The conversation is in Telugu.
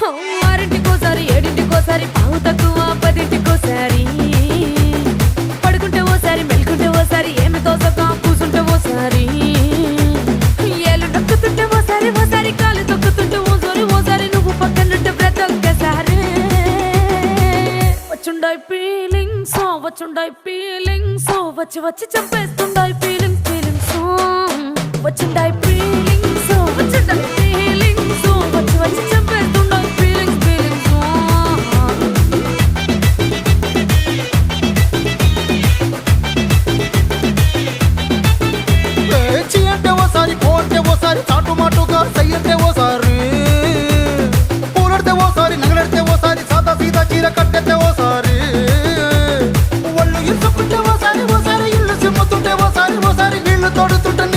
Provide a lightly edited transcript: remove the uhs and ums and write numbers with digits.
ఆరింటికోసారి ఏడింటికోసారి పావు తక్కువ పదింటికోసారి పడుకుంటే ఓసారి మెలుకుంటే ఓసారి ఏమి తోసక కూసుంటే ఓసారి ఏళ్ళు నొక్కుతుంటే ఓసారి ఓసారి కాలు తొక్కుతుంటే ఓసారి నువ్వు పక్కనుంటే ప్రతి ఒక్కసారి వచ్చుండాయి ఫీలింగ్స్ వచ్చి వచ్చి చంపేస్తుండాయి ఫీలింగ్స్ వచ్చిండాయి ఫీలింగ్స్ వచ్చి వచ్చి చంపేస్తుండాయి ఫీలింగ్స్ చీ అంటే ఓసారి పో అంటే ఓసారి చాటు మాటుగా సై అంటే ఓసారి పూలడితే ఓసారి నగలడితే ఓసారి సాదా సీదా చీర కట్టెత్తే ఓసారి ఒళ్ళు ఇసుకుంటే ఓసారి ఇల్లు సిమ్ముతుంటే ఓసారి నీళ్లు తోడుతుంటే